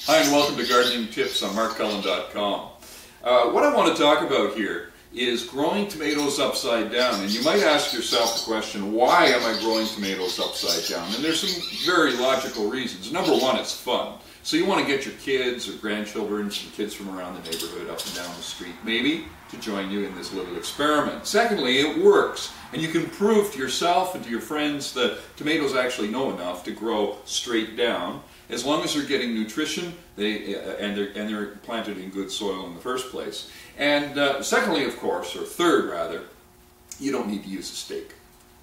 Hi and welcome to Gardening Tips on MarkCullen.com. What I want to talk about here is growing tomatoes upside down. And you might ask yourself the question, why am I growing tomatoes upside down? And there's some very logical reasons. Number one, it's fun. So you want to get your kids or grandchildren, some kids from around the neighborhood up and down the street, maybe, to join you in this little experiment. Secondly, it works. And you can prove to yourself and to your friends that tomatoes actually know enough to grow straight down, as long as they're getting nutrition and they're planted in good soil in the first place. And secondly, of course, or third rather, you don't need to use a stake,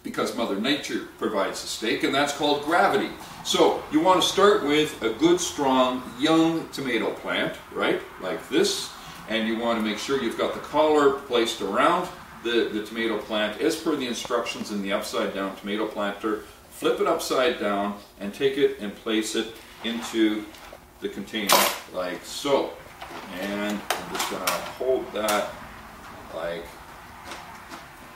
because Mother Nature provides a stake, and that's called gravity. So you want to start with a good, strong, young tomato plant, right, like this, and you want to make sure you've got the collar placed around the tomato plant as per the instructions in the upside down tomato planter. Flip it upside down and take it and place it into the container like so. And I'm just going to hold that like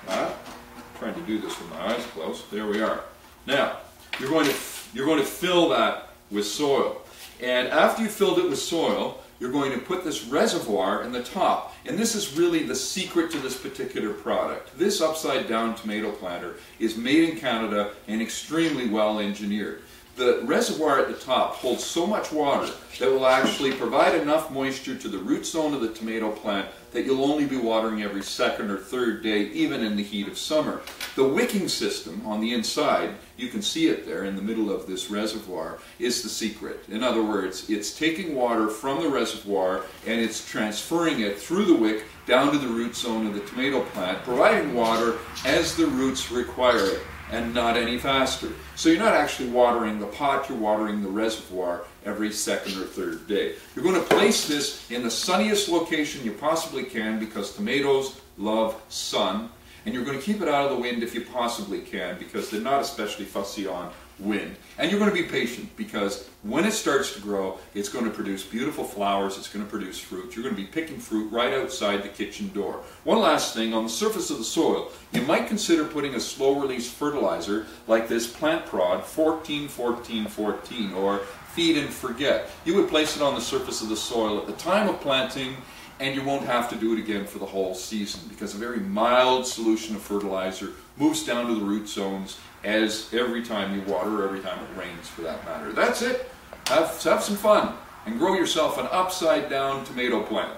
that. I'm trying to do this with my eyes closed. There we are. Now, you're going to fill that with soil. And after you've filled it with soil, you're going to put this reservoir in the top. And this is really the secret to this particular product. This upside down tomato planter is made in Canada and extremely well engineered. The reservoir at the top holds so much water that will actually provide enough moisture to the root zone of the tomato plant that you'll only be watering every second or third day, even in the heat of summer. The wicking system on the inside, you can see it there in the middle of this reservoir, is the secret. In other words, it's taking water from the reservoir and it's transferring it through the wick down to the root zone of the tomato plant, providing water as the roots require it, and not any faster. So you're not actually watering the pot, you're watering the reservoir every second or third day. You're going to place this in the sunniest location you possibly can, because tomatoes love sun, and you're going to keep it out of the wind if you possibly can, because they're not especially fussy on wind. And you're going to be patient, because when it starts to grow, it's going to produce beautiful flowers, it's going to produce fruit. You're going to be picking fruit right outside the kitchen door. One last thing, on the surface of the soil, you might consider putting a slow-release fertilizer like this Plant Prod 14-14-14, or Feed and Forget. You would place it on the surface of the soil at the time of planting, and you won't have to do it again for the whole season, because a very mild solution of fertilizer moves down to the root zones as every time you water, or every time it rains for that matter. That's it. Have some fun and grow yourself an upside down tomato plant.